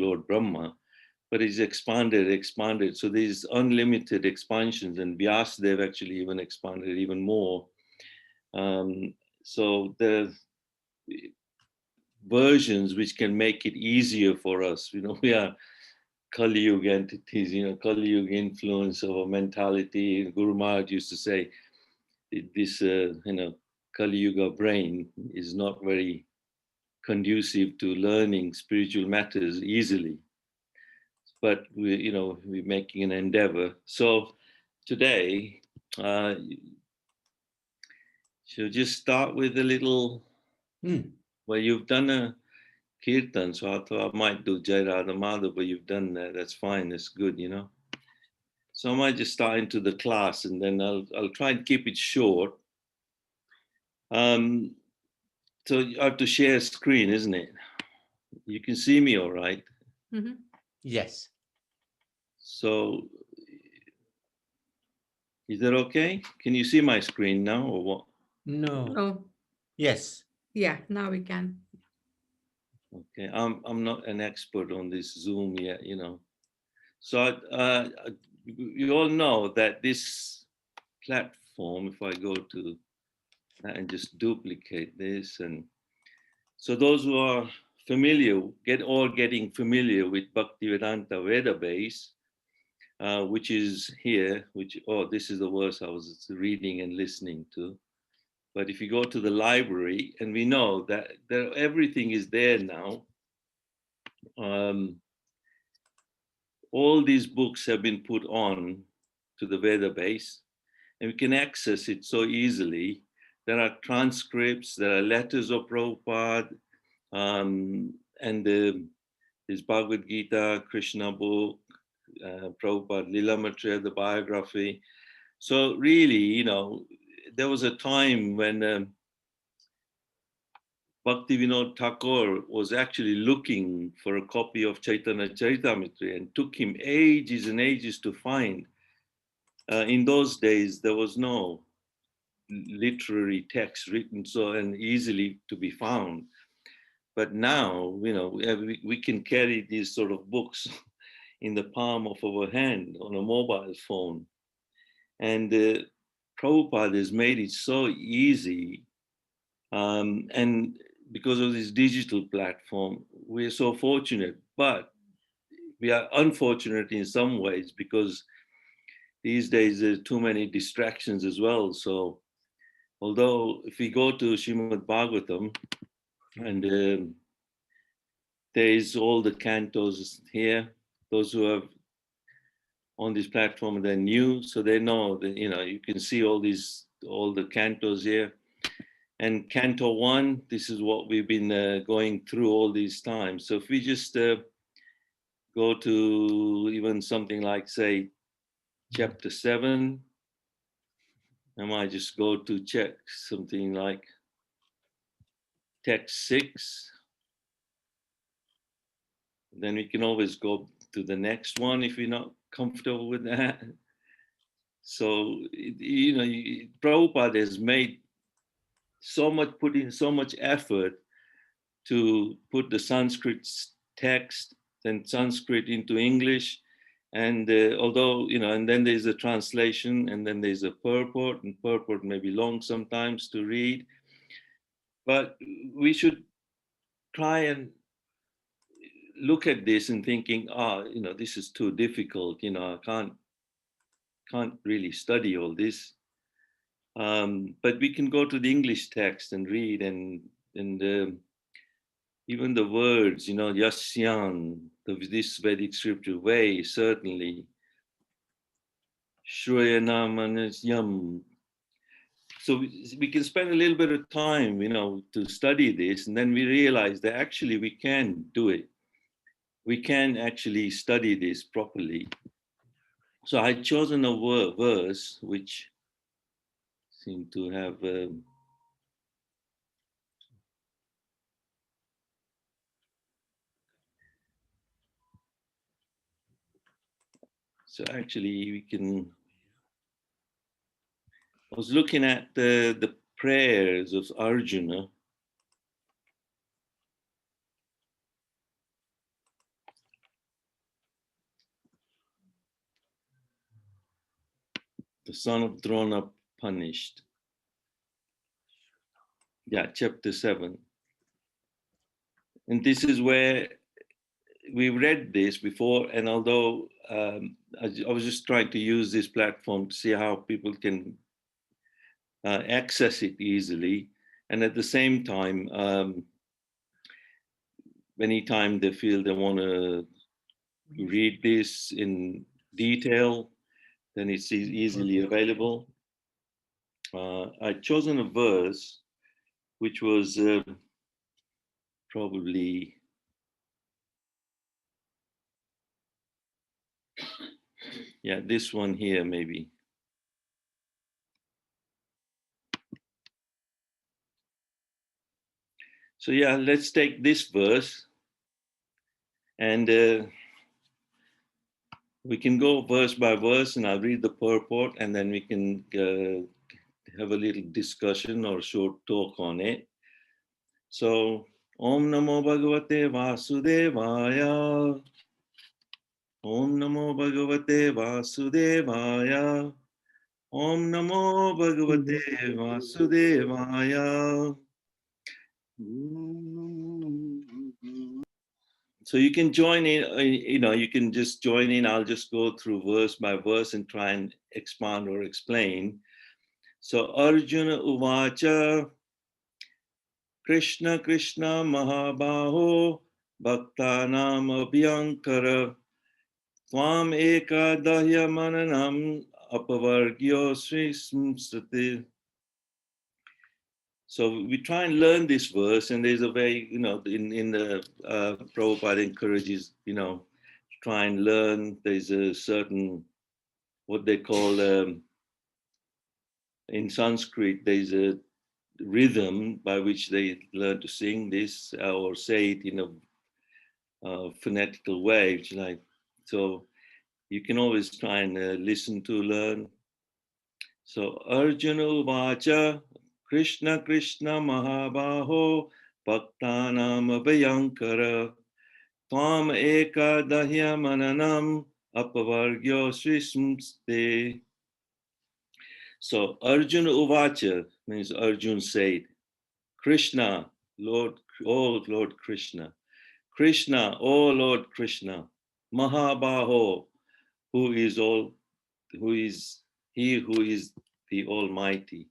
Lord Brahma, but it's expanded. So there's unlimited expansions, and Vyasadeva actually even expanded even more. So the versions which can make it easier for us, we are Kali Yuga entities, Kali Yuga influence of our mentality. Guru Maharaj used to say, this, Kali Yuga brain is not very conducive to learning spiritual matters easily. But we're making an endeavor. So today, she'll just start with a little, well, you've done a kirtan, so I thought I might do Jai Radha Madhava, but you've done that. That's fine. That's good, So I might just start into the class, and then I'll try and keep it short. So you have to share a screen, isn't it? You can see me all right? Mm-hmm. Yes. So is that okay? Can you see my screen now or what? No. Oh, Yes. yeah, now we can. Okay, I'm not an expert on this Zoom yet, So you all know that this platform, if I go to that and just duplicate this, and so those who are familiar, getting familiar with Bhaktivedanta Vedabase, which is here, this is the verse I was reading and listening to. But if you go to the library, and we know that everything is there now. All these books have been put on to the Vedabase, and we can access it so easily. There are transcripts, there are letters of Prabhupada, and there's Bhagavad Gita, Krishna book, Prabhupada Lilamatra, the biography. So really, there was a time when Bhaktivinoda Thakur was actually looking for a copy of Chaitanya Charitamrita, and took him ages and ages to find. In those days, there was no literary text written so and easily to be found. But now, we can carry these sort of books in the palm of our hand on a mobile phone. And Prabhupada has made it so easy. And because of this digital platform, we're so fortunate. But we are unfortunate in some ways, because these days there's too many distractions as well. So although if we go to Srimad Bhagavatam, and there is all the cantos here, those who have on this platform, they're new, so they know that, you can see all the cantos here. And Canto 1, this is what we've been going through all these times. So if we just go to even something like, say, chapter 7, I might just go to check something like text 6. Then we can always go to the next one if we're not comfortable with that. So, Prabhupada has put in so much effort to put the Sanskrit text and Sanskrit into English. And although, and then there's a translation, and then there's a purport, and purport may be long sometimes to read. But we should try and look at this and thinking, this is too difficult. I can't really study all this. But we can go to the English text and read, and even the words, Yasyan, this Vedic scripture, way, certainly. Shruyanamanasya. So we can spend a little bit of time, to study this, and then we realize that actually we can do it. We can actually study this properly. So I chosen a verse which seemed to have so actually we can. I was looking at the prayers of Arjuna. son of Drona punished. Yeah, chapter 7. And this is where we read this before, and although I was just trying to use this platform to see how people can access it easily, and at the same time, anytime they feel they want to read this in detail, then it's easily available. I'd chosen a verse which was probably this one here maybe. So let's take this verse, and we can go verse by verse, and I'll read the purport, and then we can have a little discussion or short talk on it. So, Om Namo Bhagavate Vasudevaya. Om Namo Bhagavate Vasudevaya. Om Namo Bhagavate Vasudevaya. So you can join in, you can just join in. I'll just go through verse by verse and try and expand or explain. So Arjuna Uvacha Krishna Krishna Mahabaho Bhaktanam Abhyankara Tvam Eka Dahya Mananam Apavargyo Sri Smsati. So we try and learn this verse, and there's a very, in the Prabhupada encourages, try and learn. There's a certain, what they call, in Sanskrit, there's a rhythm by which they learn to sing this or say it in a phonetical way, so you can always try and listen to learn. So Arjuna Vacha Krishna Krishna Mahabaho Bhaktanam Abhayankara Tvam Eka Dahya Mananam Apavargyo Srismste. So Arjuna Uvacha means Arjun said, Krishna, Lord, oh Lord Krishna. Krishna, oh Lord Krishna. Mahabaho, who is he who is the Almighty.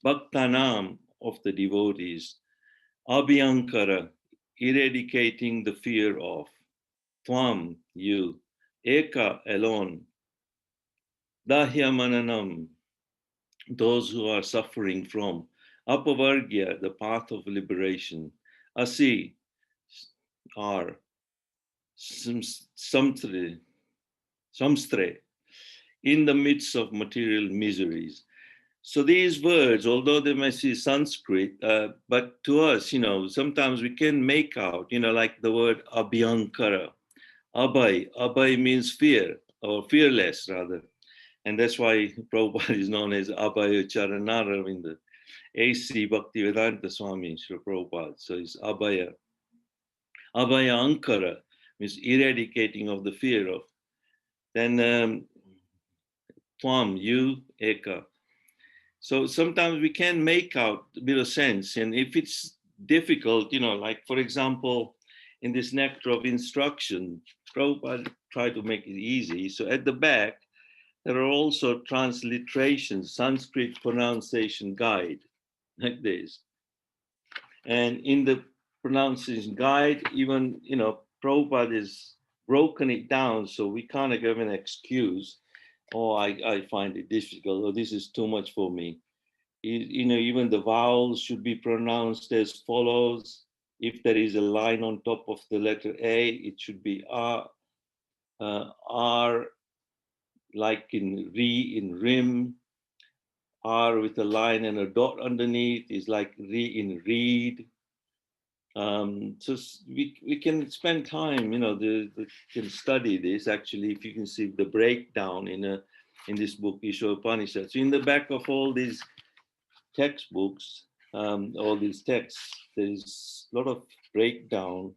Bhaktanam, of the devotees. Abhyankara, eradicating the fear of. Tvam, you. Eka, alone. Dahyamananam, those who are suffering from. Apavargya, the path of liberation. Asi, are. Samstre, in the midst of material miseries. So these words, although they may see Sanskrit, but to us, sometimes we can make out, like the word abhyankara. Abhay means fear, or fearless rather. And that's why Prabhupada is known as Abhaya Charanaravinda, A.C. Bhaktivedanta Swami Sri Prabhupada. So it's Abhaya. Abhaya Ankara means eradicating of the fear of. Then Tvam, you, Eka. So sometimes we can make out a bit of sense. And if it's difficult, like for example, in this nectar of instruction, Prabhupada tried to make it easy. So at the back, there are also transliterations, Sanskrit pronunciation guide, like this. And in the pronunciation guide, even, Prabhupada has broken it down, so we kind of give an excuse. Oh, I find it difficult, or this is too much for me. Even the vowels should be pronounced as follows. If there is a line on top of the letter A, it should be R, like in re, in rim. R with a line and a dot underneath is like re in read. So we can spend time, can study this. Actually, if you can see the breakdown in this book, Isha Upanishad. So in the back of all these textbooks, all these texts, there's a lot of breakdown,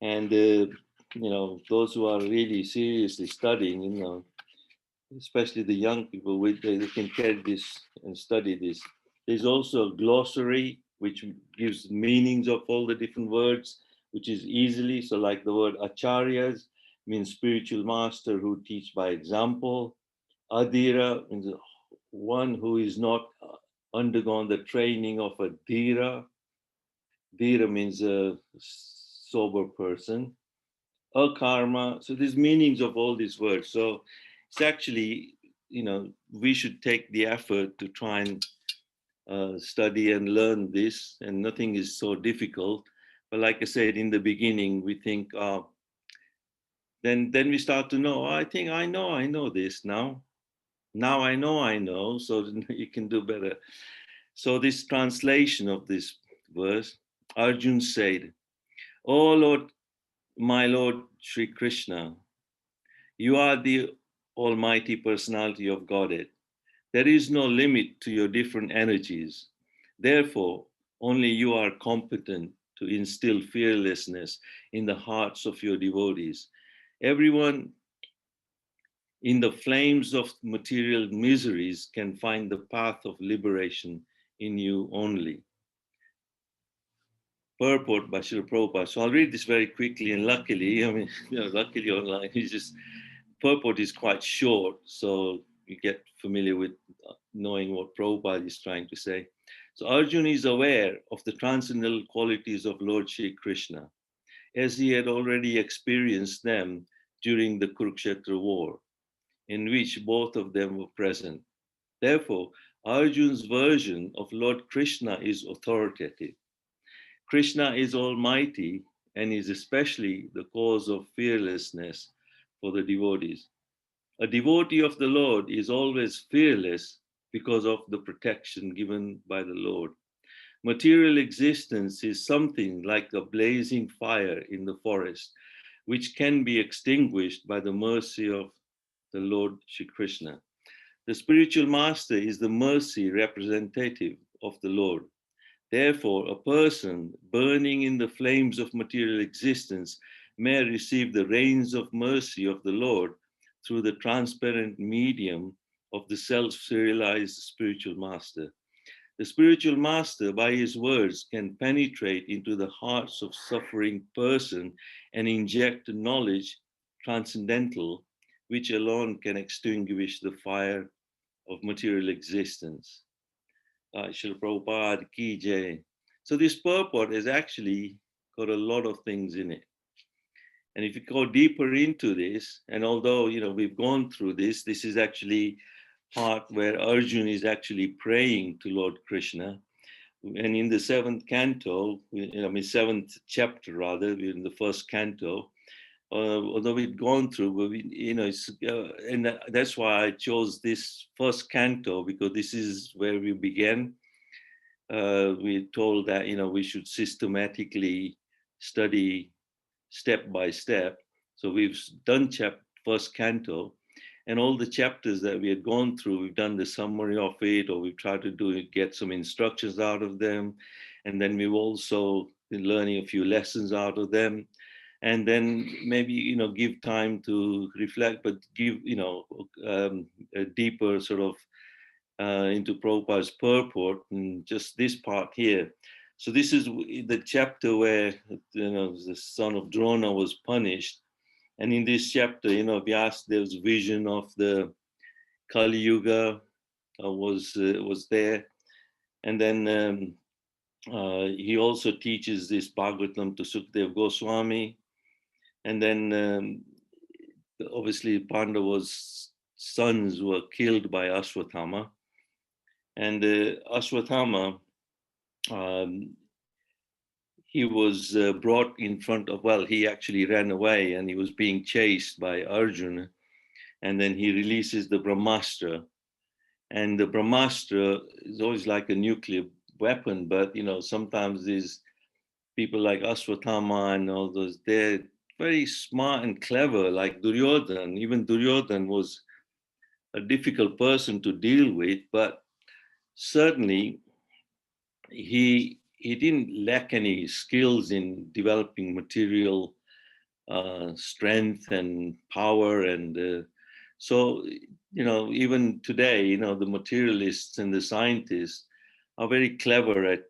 and those who are really seriously studying, especially the young people, they can carry this and study this. There's also a glossary which gives meanings of all the different words, which is easily, so like the word acharyas means spiritual master who teach by example. Adhira means one who is not undergone the training of a dhira. Dhira means a sober person. Akarma. So there's meanings of all these words. So it's actually, we should take the effort to try and study and learn this, and nothing is so difficult. But like I said in the beginning, we think, then we start to know. I think I know this now. Now I know. So you can do better. So this translation of this verse, Arjun said, "Oh Lord, my Lord Sri Krishna, you are the Almighty Personality of Godhead. There is no limit to your different energies. Therefore, only you are competent to instill fearlessness in the hearts of your devotees. Everyone in the flames of material miseries can find the path of liberation in you only." Purport by Srila Prabhupada. So I'll read this very quickly, and luckily, luckily online, purport is quite short, so you get familiar with knowing what Prabhupada is trying to say. So Arjuna is aware of the transcendental qualities of Lord Shri Krishna, as he had already experienced them during the Kurukshetra war, in which both of them were present. Therefore, Arjuna's version of Lord Krishna is authoritative. Krishna is almighty and is especially the cause of fearlessness for the devotees. A devotee of the Lord is always fearless because of the protection given by the Lord. Material existence is something like a blazing fire in the forest, which can be extinguished by the mercy of the Lord Shri Krishna. The spiritual master is the mercy representative of the Lord. Therefore, a person burning in the flames of material existence may receive the rains of mercy of the Lord through the transparent medium of the self-serialized spiritual master. The spiritual master, by his words, can penetrate into the hearts of suffering person and inject knowledge transcendental, which alone can extinguish the fire of material existence. Srila Prabhupada ki jai. So this purport has actually got a lot of things in it. And if you go deeper into this, and although we've gone through this, this is actually part where Arjuna is actually praying to Lord Krishna. And in the seventh canto, seventh chapter rather, we're in the first canto, although we've gone through, but and that's why I chose this first canto, because this is where we began. We're told that we should systematically study step by step. So we've done first canto, and all the chapters that we had gone through, we've done the summary of it, or we've tried to get some instructions out of them, and then we've also been learning a few lessons out of them, and then maybe give time to reflect, but give a deeper sort of into Prabhupada's purport, and just this part here. So this is the chapter where the son of Drona was punished, and in this chapter, Vyas, there's vision of the Kali Yuga was there, and then he also teaches this Bhagavatam to Sukdev Goswami, and then obviously Pandava's sons were killed by Ashwatthama. And Ashwatthama, he was brought in front of, he actually ran away and he was being chased by Arjuna. And then he releases the Brahmastra. And the Brahmastra is always like a nuclear weapon, but, sometimes these people like Ashwatthama and all those, they're very smart and clever, like Duryodhan. Even Duryodhan was a difficult person to deal with, but certainly he didn't lack any skills in developing material strength and power, and So, even today, the materialists and the scientists are very clever at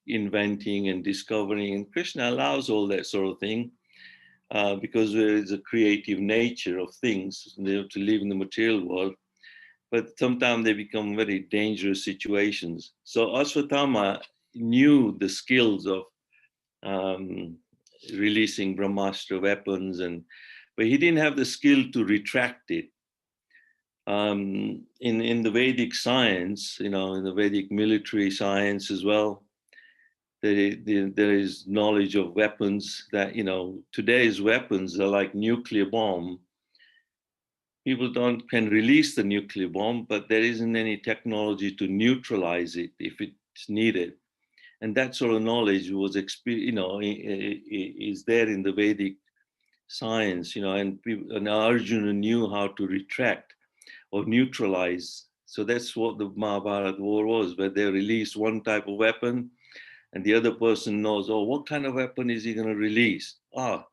inventing and discovering, and Krishna allows all that sort of thing because there is a creative nature of things. They have to live in the material world, but sometimes they become very dangerous situations. So Aswatthama knew the skills of releasing Brahmastra weapons, but he didn't have the skill to retract it. In the Vedic science, in the Vedic military science as well, there is knowledge of weapons that, today's weapons are like nuclear bomb. People can release the nuclear bomb, but there isn't any technology to neutralize it if it's needed. And that sort of knowledge was, is there in the Vedic science, and Arjuna knew how to retract or neutralize. So that's what the Mahabharata war was, where they released one type of weapon and the other person knows, oh, what kind of weapon is he going to release? I'm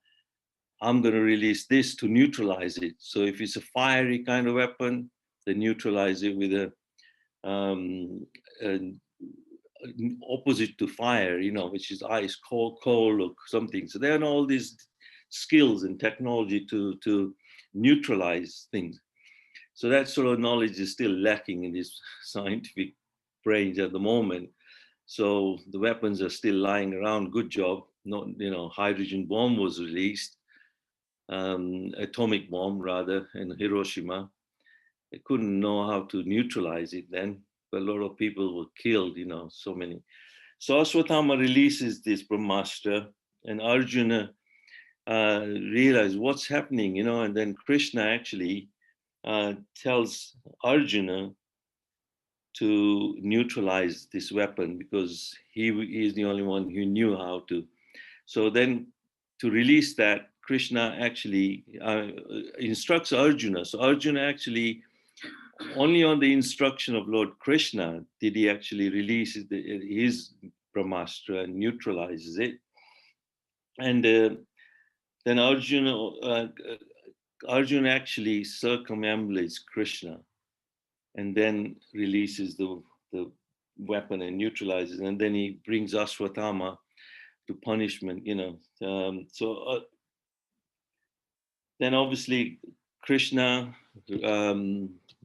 going to release this to neutralize it. So if it's a fiery kind of weapon, they neutralize it with an opposite to fire, which is ice, cold, or something. So there are all these skills and technology to neutralize things. So that sort of knowledge is still lacking in these scientific brains at the moment. So the weapons are still lying around. Good job. Not, hydrogen bomb was released, atomic bomb rather, in Hiroshima. They couldn't know how to neutralize it then, but a lot of people were killed, so many. So Aswatthama releases this Brahmastra, and Arjuna realized what's happening, and then Krishna actually tells Arjuna to neutralize this weapon because he is the only one who knew how to. So then to release that, Krishna actually instructs Arjuna. So Arjuna actually, only on the instruction of Lord Krishna did he actually release his Brahmastra and neutralizes it. And then Arjuna actually circumambulates Krishna and then releases the weapon and neutralizes, and then he brings Aswatthama to punishment, then obviously Krishna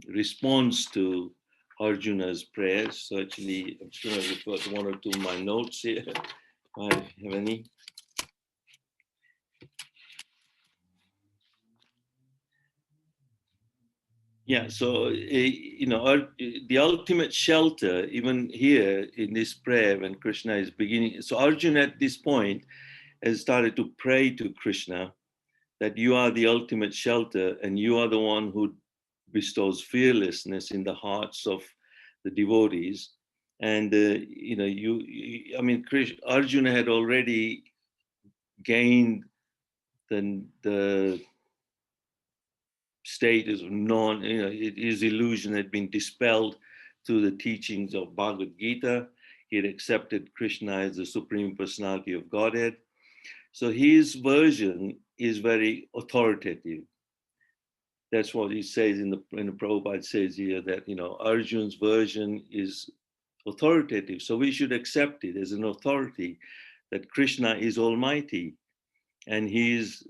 responds to Arjuna's prayers. So actually, I'm just going to refer to one or two of my notes here. I have any. Yeah, so, the ultimate shelter, even here in this prayer when Krishna is beginning. So Arjuna at this point has started to pray to Krishna that you are the ultimate shelter and you are the one who bestows fearlessness in the hearts of the devotees. And, Arjuna had already gained the state is his illusion had been dispelled through the teachings of Bhagavad Gita. He had accepted Krishna as the Supreme Personality of Godhead. So his version is very authoritative. That's what he says in the Prabhupada says here, that Arjun's version is authoritative. So we should accept it as an authority that Krishna is almighty and he's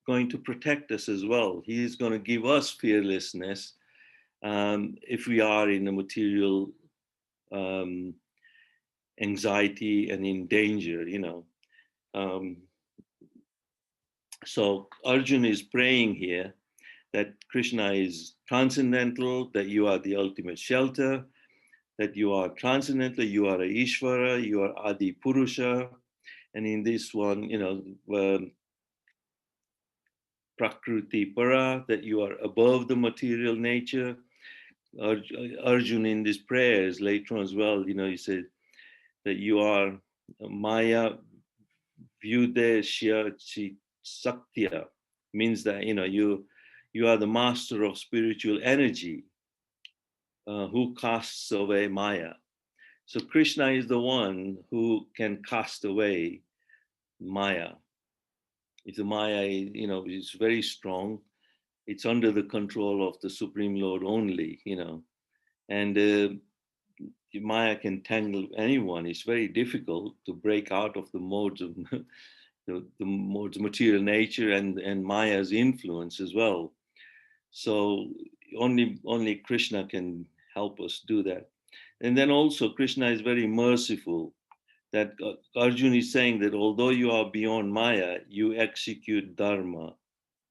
going to protect us as well. He is going to give us fearlessness if we are in a material anxiety and in danger, So Arjuna is praying here that Krishna is transcendental, that you are the ultimate shelter, that you are transcendental, you are a Ishvara, you are Adi Purusha. And in this one, Prakriti Para, that you are above the material nature. Arjuna in these prayers later on as well, he said that you are Maya Vyudeshya Saktya, means that you are the master of spiritual energy who casts away Maya. So Krishna is the one who can cast away Maya. If the Maya, is very strong, It's under the control of the Supreme Lord only, and Maya can tangle anyone. It's very difficult to break out of the modes of the modes of material nature and Maya's influence as well. So only Krishna can help us do that. And then also Krishna is very merciful. That Arjuna is saying that although you are beyond Maya, you execute dharma,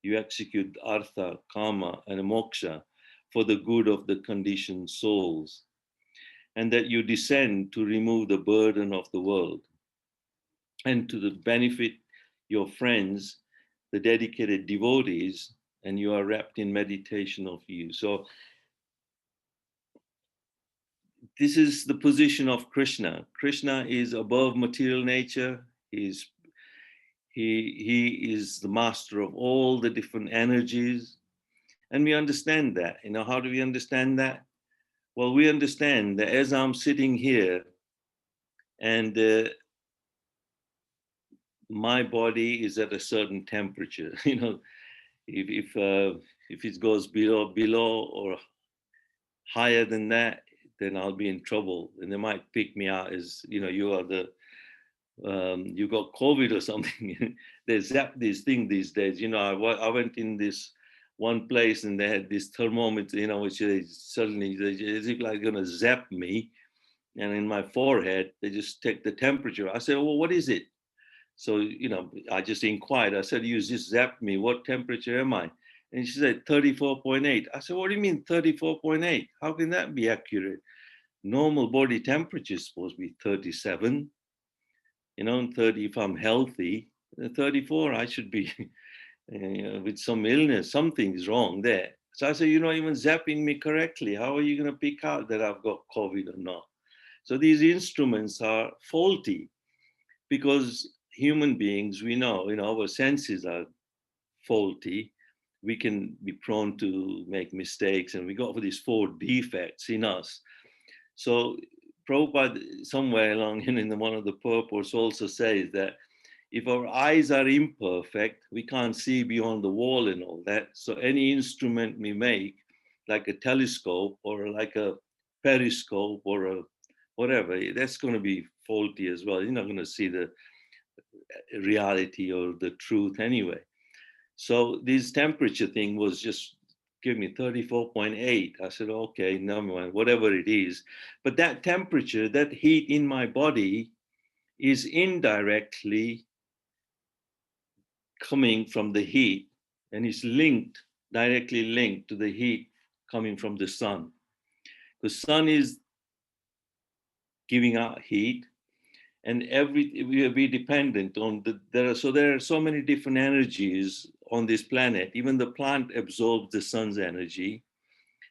you execute artha, kama, and moksha for the good of the conditioned souls, and that you descend to remove the burden of the world and to the benefit your friends, the dedicated devotees, and you are wrapped in meditation of you. So this is the position of Krishna. Krishna is above material nature. He is the master of all the different energies. And we understand that. How do we understand that? Well, we understand that as I'm sitting here and my body is at a certain temperature, if it goes below or higher than that, then I'll be in trouble, and they might pick me out as you are you got COVID or something. They zap this thing these days. I went in this one place and they had this thermometer, which they suddenly as if like going to zap me, and in my forehead they just take the temperature. I said, well, what is it? So I just inquired. I said, you just zapped me. What temperature am I? And she said 34.8. I said, what do you mean 34.8? How can that be accurate? Normal body temperature is supposed to be 37. 30 if I'm healthy. 34 I should be with some illness. Something's wrong there. So I said, you're not even zapping me correctly. How are you going to pick out that I've got COVID or not? So these instruments are faulty because human beings, we know, our senses are faulty. We can be prone to make mistakes, and we got these 4 defects in us. So Prabhupada, somewhere along in one of the purports, also says that if our eyes are imperfect, we can't see beyond the wall and all that. So any instrument we make, like a telescope or like a periscope or a whatever, that's going to be faulty as well. You're not going to see the reality or the truth anyway. So this temperature thing was just give me 34.8. I said, okay, never mind, whatever it is. But that temperature, that heat in my body is indirectly coming from the heat, and it's directly linked to the heat coming from the sun. The sun is giving out heat, and we dependent on there are so many different energies on this planet. Even the plant absorbs the sun's energy,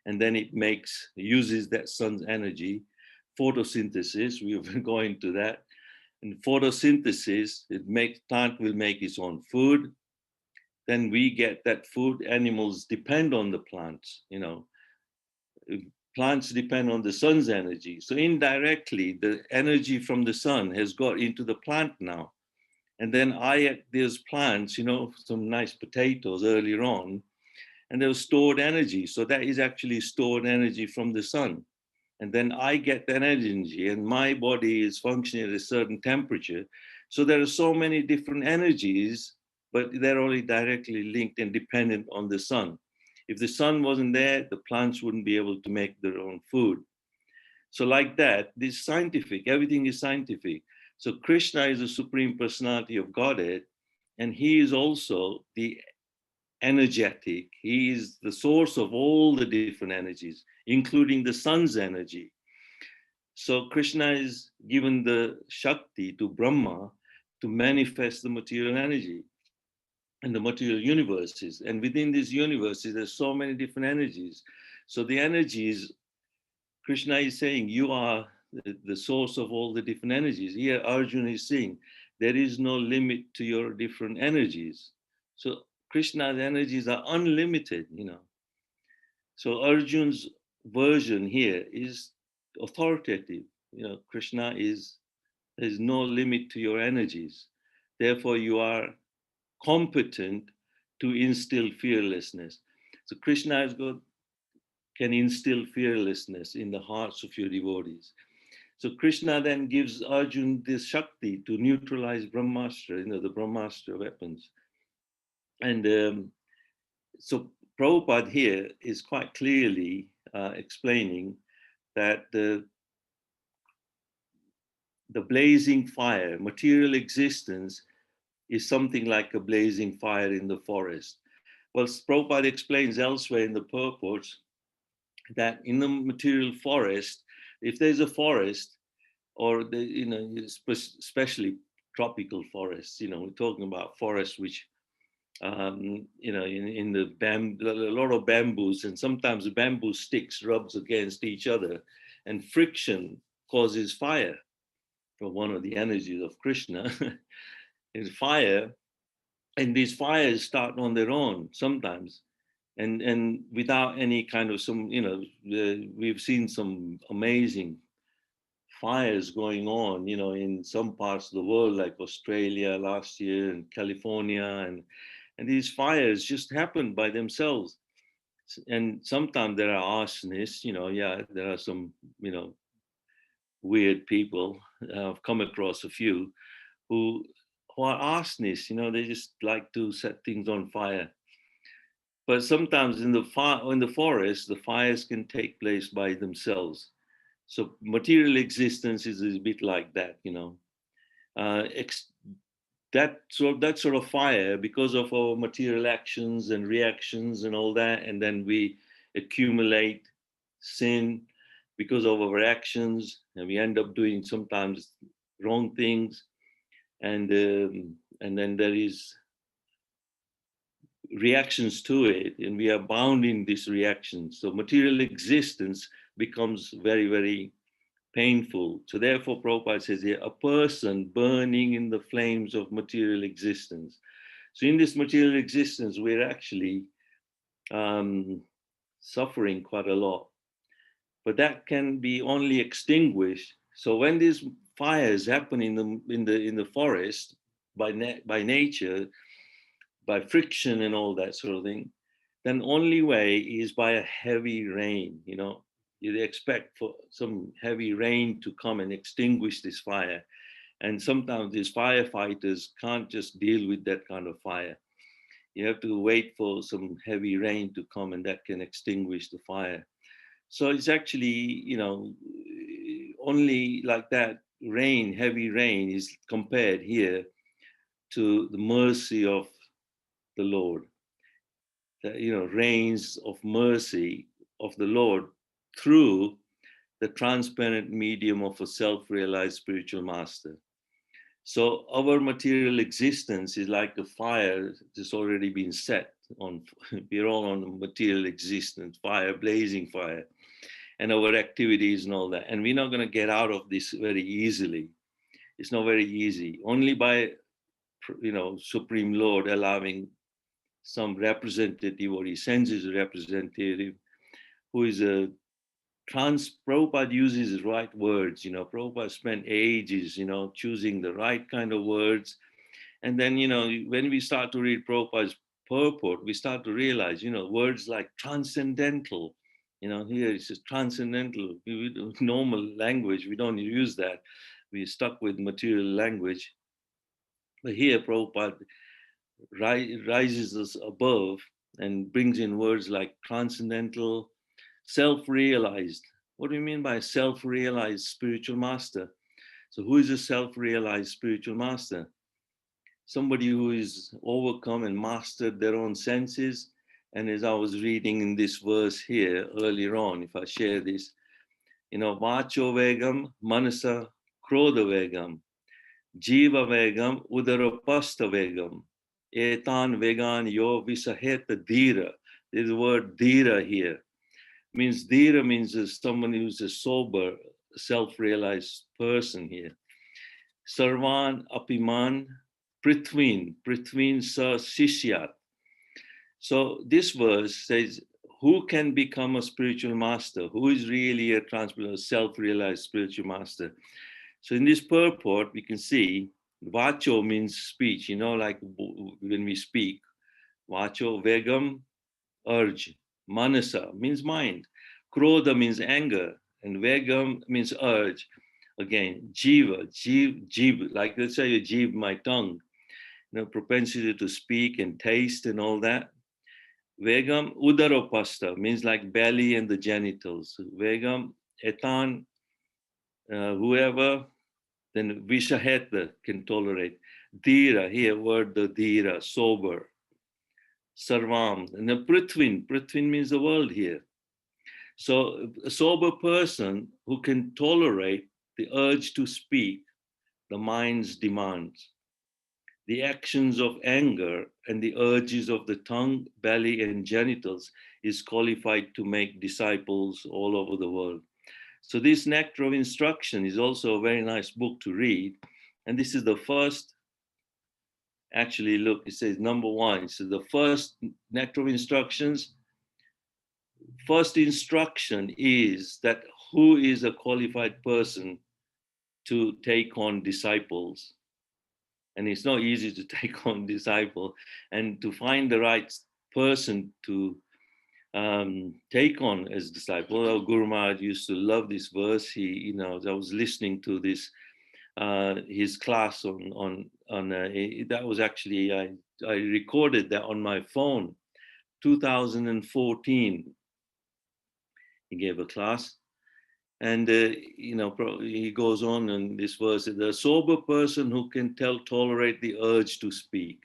and then it uses that sun's energy. Photosynthesis, we've been going to that. And photosynthesis, plant will make its own food. Then we get that food. Animals depend on the plants, Plants depend on the sun's energy. So indirectly, the energy from the sun has got into the plant now. And then there's plants, some nice potatoes earlier on, and there was stored energy. So that is actually stored energy from the sun. And then I get that energy, and my body is functioning at a certain temperature. So there are so many different energies, but they're only directly linked and dependent on the sun. If the sun wasn't there, the plants wouldn't be able to make their own food. So like that, this is scientific, everything is scientific. So Krishna is the Supreme Personality of Godhead, and he is also the energetic. He is the source of all the different energies, including the sun's energy. So Krishna is given the Shakti to Brahma to manifest the material energy and the material universes. And within these universes, there's so many different energies. So the energies, Krishna is saying, you are the source of all the different energies. Here, Arjuna is saying, there is no limit to your different energies. So Krishna's energies are unlimited, So Arjun's version here is authoritative. Krishna there's no limit to your energies. Therefore, you are competent to instill fearlessness. So Krishna has got, can instill fearlessness in the hearts of your devotees. So Krishna then gives Arjun this Shakti to neutralize Brahmastra, the Brahmastra weapons. And so Prabhupada here is quite clearly explaining that the blazing fire, material existence, is something like a blazing fire in the forest. Well, Prabhupada explains elsewhere in the purports that in the material forest, if there's a forest, or especially tropical forests, we're talking about forests which, in the a lot of bamboos, and sometimes the bamboo sticks rubs against each other, and friction causes fire. For one of the energies of Krishna is fire, and these fires start on their own sometimes, and without any kind of we've seen some amazing fires going on, in some parts of the world, like Australia last year and California, and these fires just happen by themselves. And sometimes there are arsonists, there are some, weird people. I've come across a few who are arsonists, they just like to set things on fire. But sometimes in the forest, the fires can take place by themselves. So material existence is a bit like that, that sort of fire, because of our material actions and reactions and all that, and then we accumulate sin because of our actions, and we end up doing sometimes wrong things, and then there is reactions to it, and we are bound in these reactions. So material existence becomes very, very painful. So therefore, Prabhupada says here, a person burning in the flames of material existence. So in this material existence, we're actually suffering quite a lot. But that can be only extinguished. So when these fires happen in the forest by nature, by friction and all that sort of thing, then only way is by a heavy rain. You expect for some heavy rain to come and extinguish this fire. And sometimes these firefighters can't just deal with that kind of fire. You have to wait for some heavy rain to come, and that can extinguish the fire. So it's actually, only like that rain, heavy rain, is compared here to the mercy of the Lord. Rains of mercy of the Lord through the transparent medium of a self-realized spiritual master. So our material existence is like a fire that's already been set on. We're all on a material existence, fire, blazing fire, and our activities and all that. And we're not going to get out of this very easily. It's not very easy. Only by, Supreme Lord allowing some representative, or he sends his representative, who is Prabhupada uses the right words. Prabhupada spent ages, choosing the right kind of words. And then, when we start to read Prabhupada's purport, we start to realize, words like transcendental, here it says transcendental. Normal language, we don't use that. We're stuck with material language. But here, Prabhupada rises us above and brings in words like transcendental, self-realized. What do you mean by self-realized spiritual master? So who is a self-realized spiritual master? Somebody who is overcome and mastered their own senses. And as I was reading in this verse here earlier on, if I share this, vacho vegam, manasa krodha vegam, jiva vegam, udarapasta vegam, etan vegan yo visaheta dhira. There's the word dhira here. Means dhira means someone who's a sober, self-realized person here. Sarvan apiman prithvin sa sishyat. So this verse says, who can become a spiritual master? Who is really a self-realized spiritual master? So in this purport, we can see vacho means speech, like when we speak. Vacho vegam, urge. Manasa means mind. Krodha means anger. And Vegam means urge. Again, jiva, jiv, like let's say a jiv, my tongue, propensity to speak and taste and all that. Vegam udaropasta means like belly and the genitals. Vegam etan, whoever, then vishaheta can tolerate. Dhira, here word the dhira, sober. Sarvam, and then prithvin means the world here. So a sober person who can tolerate the urge to speak, the mind's demands, the actions of anger and the urges of the tongue, belly, and genitals is qualified to make disciples all over the world. So this Nectar of Instruction is also a very nice book to read. And this is the first, actually, look, it says number one. So the first Nectar of Instructions, first instruction is that who is a qualified person to take on disciples. And it's not easy to take on disciple, and to find the right person to take on as disciple. Our Guru Maharaj used to love this verse. He, I was listening to this his class on that was actually I recorded that on my phone, 2014. He gave a class. And, he goes on in this verse, the sober person who can tolerate the urge to speak,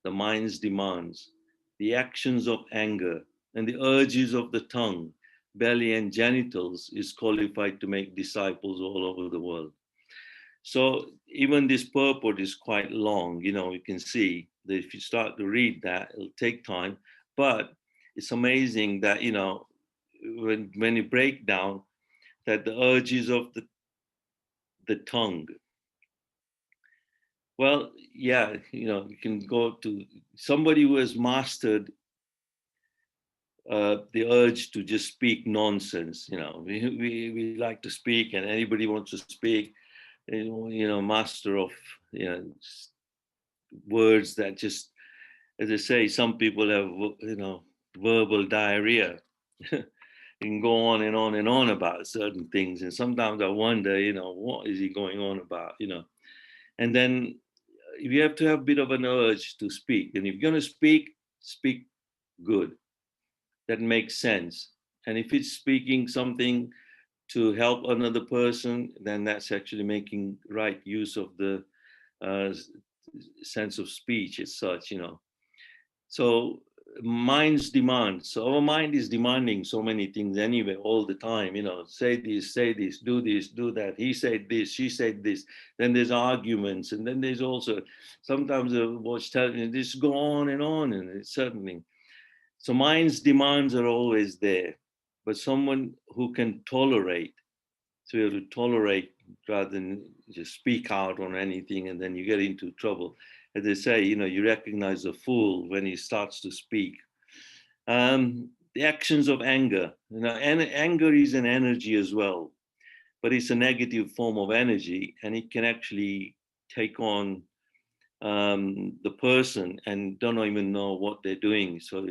the mind's demands, the actions of anger, and the urges of the tongue, belly, and genitals is qualified to make disciples all over the world. So even this purport is quite long, you can see that if you start to read that, it'll take time. But it's amazing that, when you break down, that the urges of the tongue. Well, yeah, you can go to somebody who has mastered the urge to just speak nonsense. We like to speak, and anybody wants to speak. Master of words that just, as I say, some people have verbal diarrhea. Can go on and on and on about certain things. And sometimes I wonder, what is he going on about, And then you have to have a bit of an urge to speak. And if you're going to speak good. That makes sense. And if it's speaking something to help another person, then that's actually making right use of the sense of speech as such, So mind's demand. So our mind is demanding so many things anyway, all the time, say this, do that. He said this, she said this. Then there's arguments. And then there's also, sometimes I watch television, this go on, and it's certainly. So mind's demands are always there, but someone who can tolerate, so you have to tolerate rather than just speak out on anything and then you get into trouble. As they say, you recognize a fool when he starts to speak. The actions of anger, anger is an energy as well, but it's a negative form of energy, and it can actually take on the person and don't even know what they're doing. So,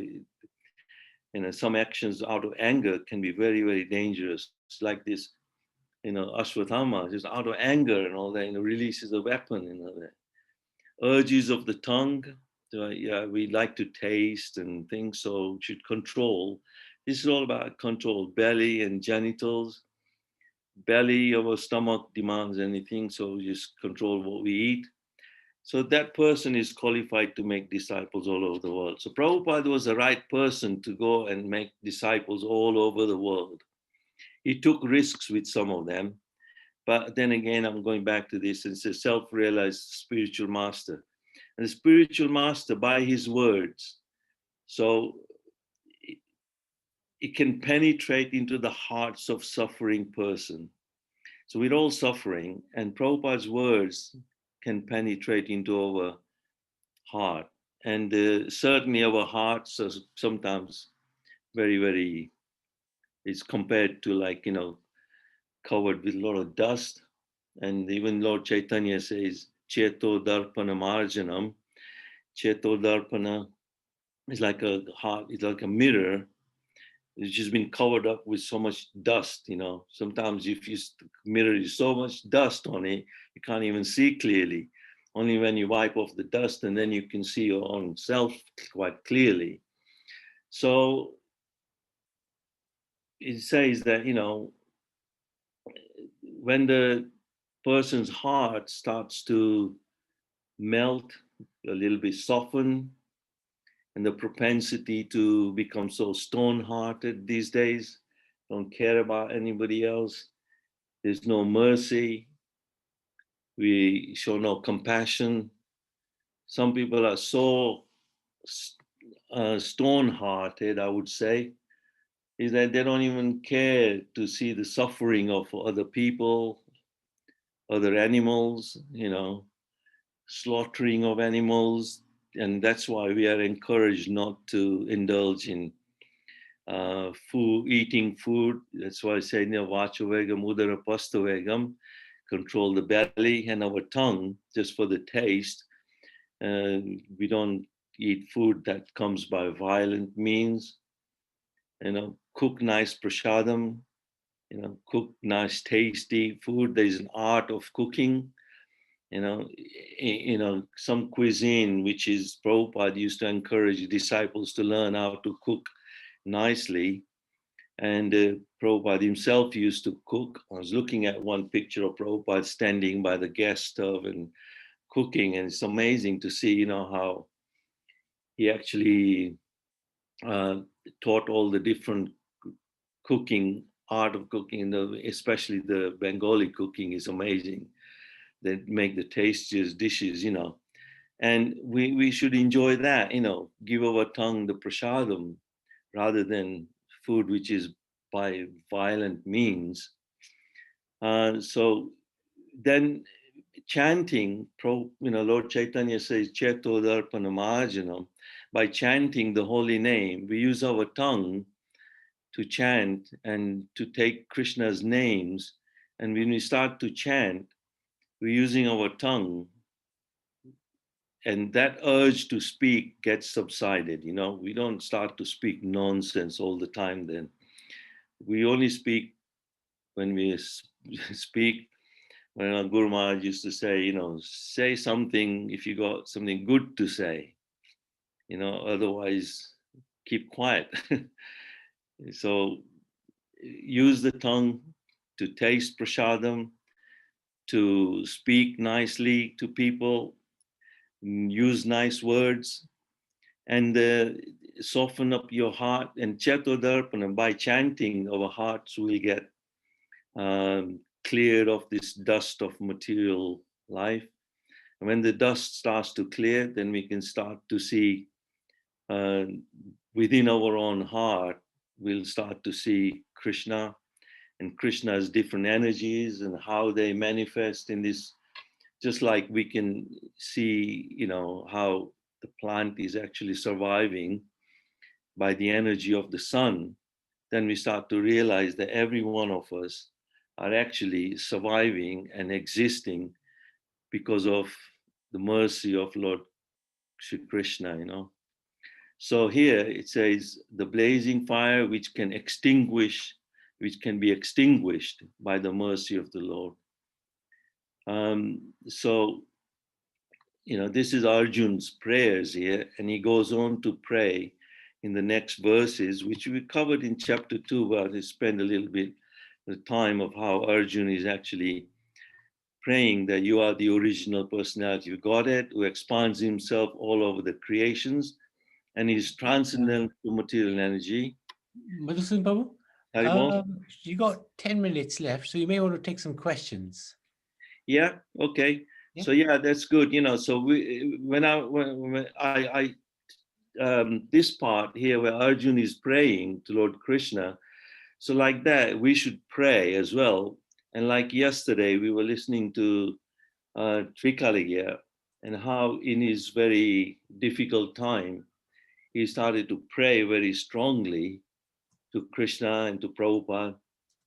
some actions out of anger can be very, very dangerous. Like this, Ashwatthama, just out of anger and all that, releases a weapon, the urges of the tongue. We like to taste and things, so should control. This is all about control, belly and genitals. Belly of our stomach demands anything, so just control what we eat. So that person is qualified to make disciples all over the world. So Prabhupada was the right person to go and make disciples all over the world. He took risks with some of them, but then again, I'm going back to this. It's a self-realized spiritual master. And the spiritual master, by his words, so it can penetrate into the hearts of suffering person. So we're all suffering, and Prabhupada's words can penetrate into our heart. And certainly our hearts are sometimes very, very, it's compared to covered with a lot of dust. And even Lord Chaitanya says, Cheto Darpana Marjanam. Cheto Darpana It's like a heart, it's like a mirror. It's just been covered up with so much dust, you know. Sometimes if you mirror is so much dust on it, you can't even see clearly. Only when you wipe off the dust and then you can see your own self quite clearly. So it says that, you know, when the person's heart starts to melt, a little bit soften, and the propensity to become so stone-hearted these days, don't care about anybody else, there's no mercy, we show no compassion. Some people are so stone-hearted, I would say, is that they don't even care to see the suffering of other people, other animals, you know, slaughtering of animals. And that's why we are encouraged not to indulge in eating food. That's why I say, vachavegam, udara pastavegam, control the belly and our tongue just for the taste. We don't eat food that comes by violent means. You know, cook nice prasadam, you know, cook nice tasty food. There's an art of cooking. Some cuisine which is Prabhupada used to encourage disciples to learn how to cook nicely. And Prabhupada himself used to cook. I was looking at one picture of Prabhupada standing by the gas stove and cooking, and it's amazing to see, you know, how he actually taught all the different cooking, art of cooking, especially the Bengali cooking is amazing. They make the tastiest dishes, you know. And we should enjoy that, you know, give our tongue the prasadam rather than food which is by violent means. So then chanting, Lord Chaitanya says, Cheto Darpana Mahajanam. By chanting the holy name, we use our tongue to chant and to take Krishna's names. And when we start to chant, we're using our tongue, and that urge to speak gets subsided. You know, we don't start to speak nonsense all the time. Then we only speak when we speak. When our Guru Maharaj used to say, you know, say something if you got something good to say. You know, otherwise keep quiet. So use the tongue to taste prasadam, to speak nicely to people, use nice words, and soften up your heart. And Chetodarpana, by chanting, our hearts will get cleared of this dust of material life. And when the dust starts to clear, then we can start to see within our own heart, we'll start to see Krishna and Krishna's different energies and how they manifest in this. Just like we can see, you know, how the plant is actually surviving by the energy of the sun, then we start to realize that every one of us are actually surviving and existing because of the mercy of Lord Shri Krishna, you know. So here it says the blazing fire which can be extinguished by the mercy of the Lord. So, you know, this is Arjun's prayers here, and he goes on to pray in the next verses, which we covered in chapter 2, but I spend a little bit the time of how Arjun is actually praying that you are the original personality of Godhead who expands himself all over the creations and is transcendental to material energy. Madhusudana Prabhu, you got 10 minutes left, so you may want to take some questions. Yeah, okay. Yeah. So yeah, that's good. You know, so this part here where Arjun is praying to Lord Krishna, so like that, we should pray as well. And like yesterday, we were listening to Trikaligya and how in his very difficult time, he started to pray very strongly to Krishna and to Prabhupada,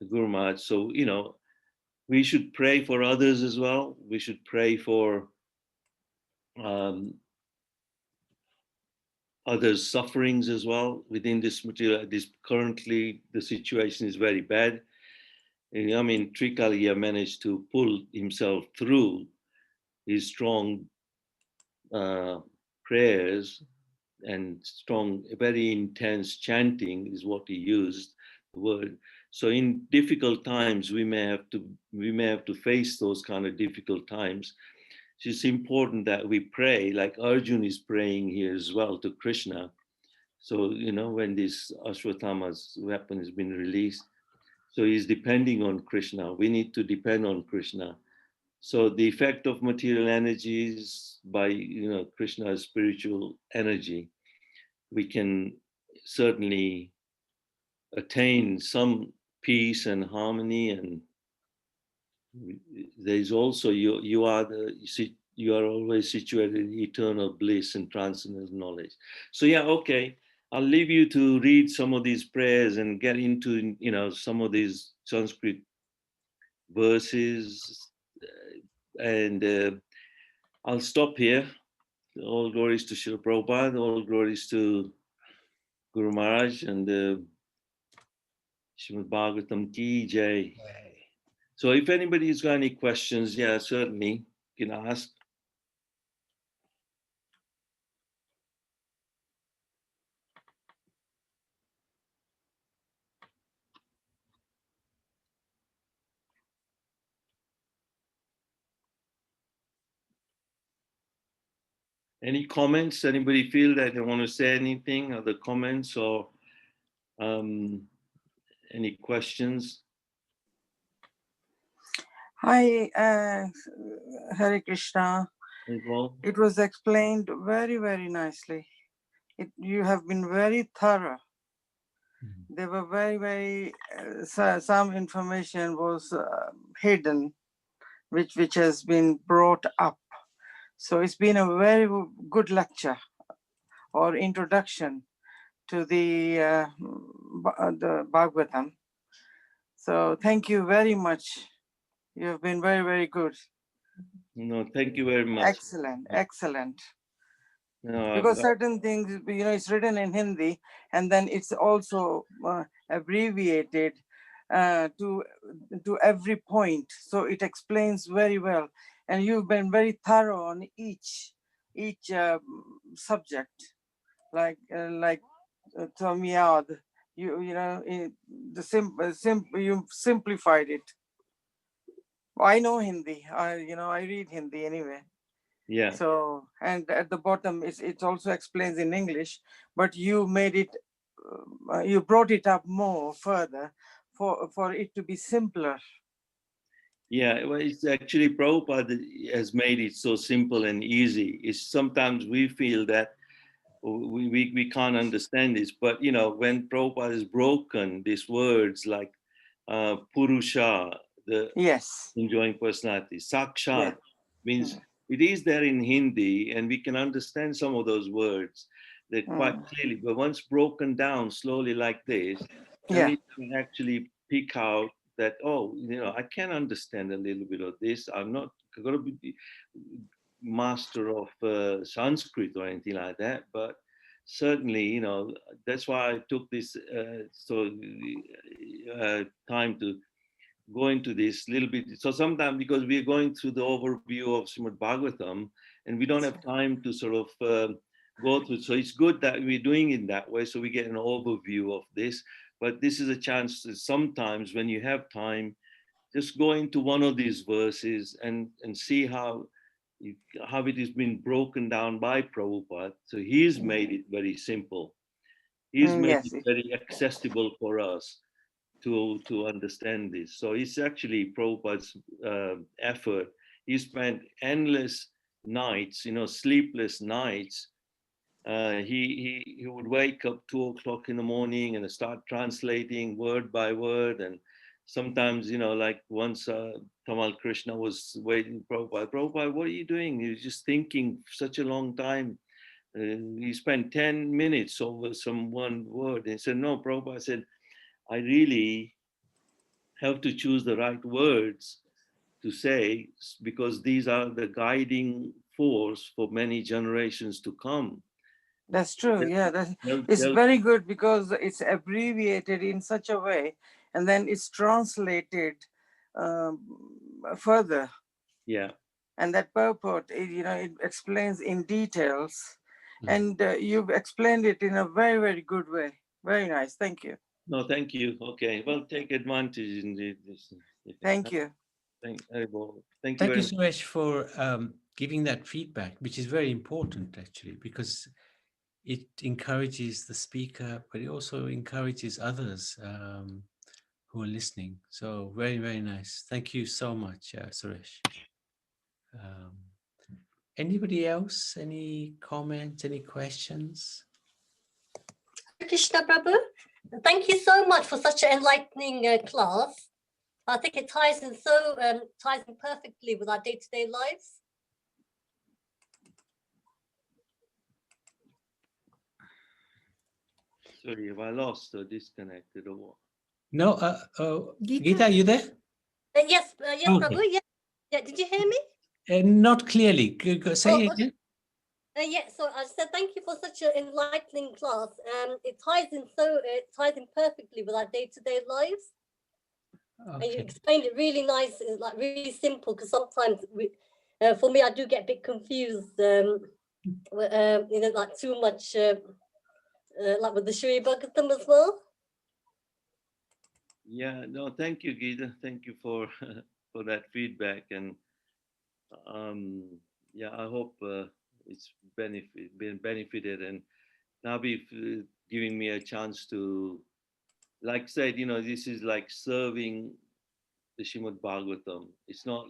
the Guru Maharaj. So, you know, we should pray for others as well. We should pray for others' sufferings as well within this material. This currently the situation is very bad. And, I mean, Trikaliya managed to pull himself through his strong prayers and strong, very intense chanting is what he used the word. So in difficult times, we may have to face those kind of difficult times. It's important that we pray, like Arjun is praying here as well to Krishna. So when this Ashwatthama's weapon has been released, so he's depending on Krishna. We need to depend on Krishna. So the effect of material energies by Krishna's spiritual energy, we can certainly attain some peace and harmony. And there's also you are always situated in eternal bliss and transcendental knowledge. So yeah, okay, I'll leave you to read some of these prayers and get into some of these Sanskrit verses, and I'll stop here. All glories to Srila Prabhupada, all glories to Guru Maharaj, and Srimad Bhagavatam ki jai. So if anybody's got any questions, yeah, certainly you can ask. Any comments? Anybody feel that they want to say anything? Other comments or any questions? Hi, Hare Krishna. Involved? It was explained very, very nicely. You have been very thorough. There were very, very, some information was hidden, which has been brought up. So it's been a very good lecture or introduction to the Bhagavatam. So thank you very much. You have been very, very good. No, thank you very much. Excellent, excellent. No, Because certain things, it's written in Hindi, and then it's also abbreviated to every point. So it explains very well. And you've been very thorough on each subject, like Tamiyad. You simplified it. I know Hindi. I read Hindi anyway. yeah. So, and at the bottom, it also explains in English, but you made it, you brought it up more further for it to be simpler. Yeah, well, it's actually Prabhupada has made it so simple and easy. It's sometimes we feel that we can't understand this, but when Prabhupada has broken these words like Purusha, the Yes. enjoying personality, Sakshat, Yeah. means it is there in Hindi, and we can understand some of those words that quite clearly. But once broken down slowly like this, then we can actually pick out that, I can understand a little bit of this. I'm not going to be master of Sanskrit or anything like that, but certainly, that's why I took this time to go into this little bit. So sometimes because we're going through the overview of Srimad Bhagavatam, and we don't have time to sort of go through. So it's good that we're doing it that way, so we get an overview of this. But this is a chance to sometimes when you have time, just go into one of these verses and see how it has been broken down by Prabhupada. So he's made it very simple. He's made it very accessible for us to understand this. So it's actually Prabhupada's effort. He spent endless nights, sleepless nights. He would wake up 2 o'clock in the morning and start translating word by word. And sometimes, like once Tamal Krishna was waiting, Prabhupada, what are you doing? He was just thinking such a long time. He spent 10 minutes over some one word. And he said, no, Prabhupada said, I really have to choose the right words to say, because these are the guiding force for many generations to come. That's true. Yeah, They'll- it's they'll- very good because it's abbreviated in such a way, and then it's translated further. yeah. And that purport, it explains in details, Mm. and you've explained it in a very, very good way. Very nice. Thank you. No, thank you. Okay, well, take advantage indeed. Thank you. Thank you Thank very you, much. Suresh, for giving that feedback, which is very important actually, because it encourages the speaker, but it also encourages others who are listening. So very, very nice. Thank you so much, Suresh. Anybody else? Any comments? Any questions? Krishna Prabhu, thank you so much for such an enlightening class. I think it ties in perfectly with our day-to-day lives. Sorry, have I lost or disconnected or what? No, Geeta? Geeta, are you there? Yes, Okay. Prabhu. Yeah. Did you hear me? Not clearly. Say it again. Yeah. So I said thank you for such an enlightening class. It ties in perfectly with our day-to-day lives. And you Okay. explained it really nice. It's like really simple because sometimes for me I do get a bit confused. Like too much. Like with the Shri Bhagavatam as well. Yeah, no, thank you, Geeta. Thank you for for that feedback, and yeah, I hope it's been benefited, and Nabi giving me a chance to, like said, this is like serving the Srimad Bhagavatam. It's not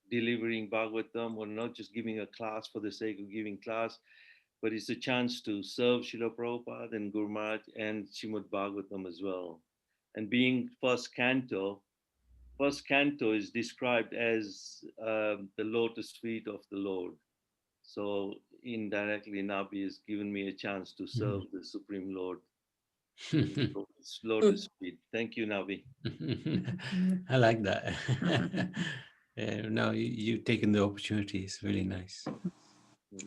delivering Bhagavatam or not just giving a class for the sake of giving class, but it's a chance to serve Srila Prabhupada and Guru Maharaj and Srimad Bhagavatam as well. And being first canto is described as the lotus feet of the Lord. So indirectly, Nabi has given me a chance to serve the Supreme Lord. Lotus feet. Thank you, Nabi. I like that. No, you've taken the opportunity. It's really nice.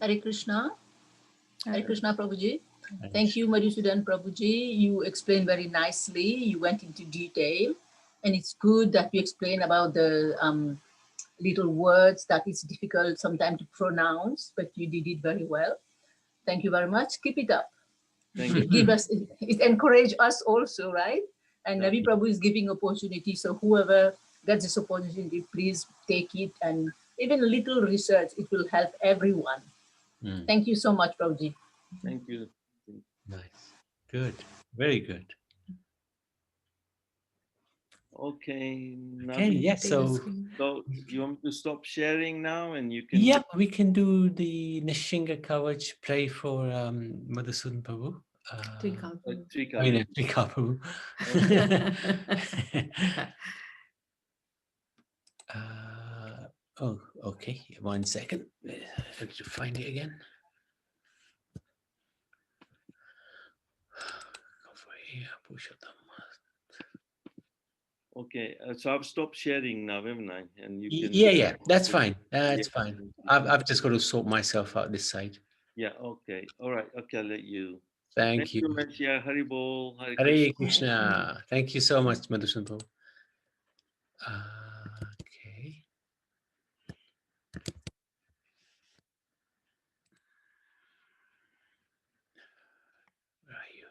Hare Krishna. Hare Krishna, Prabhuji. Nice. Thank you, Madhusudana Prabhuji. You explained very nicely. You went into detail. And it's good that you explain about the little words that is difficult sometimes to pronounce, but you did it very well. Thank you very much. Keep it up. Thank you. It encourages us also, right? And Yeah. Nabi Prabhu is giving opportunity. So whoever gets this opportunity, please take it. And even a little research, it will help everyone. Thank you so much, Prabhuji. Thank you. Nice. Good. Very good. Okay. Okay, Nabi, yes. So, so you want me to stop sharing now, and you can. yeah, we can do the Nishinga Kavach play for Madhusudana Prabhu. Trika. I mean, Trika Prabhu. Oh, okay. 1 second. I have to find it again. Okay, so I've stopped sharing now, haven't I? And you can. Yeah, that's fine. That's Yeah. fine. I've just got to sort myself out this side. Yeah. Okay. All right. Okay. I'll let you. Thank you. Very much. Yeah. Hari Bol. Hare Hare Krishna. Krishna. Thank you so much, Madhusudana Prabhu. Okay. Where are you?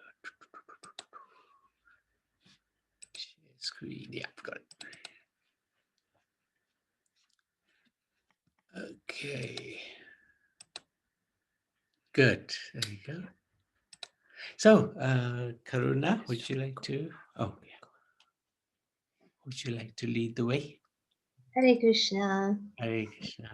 Share screen. Yeah, got it. Okay. Good. There you go. So, Karuna, would you like to? Oh, yeah. Would you like to lead the way? Hare Krishna. Hare Krishna.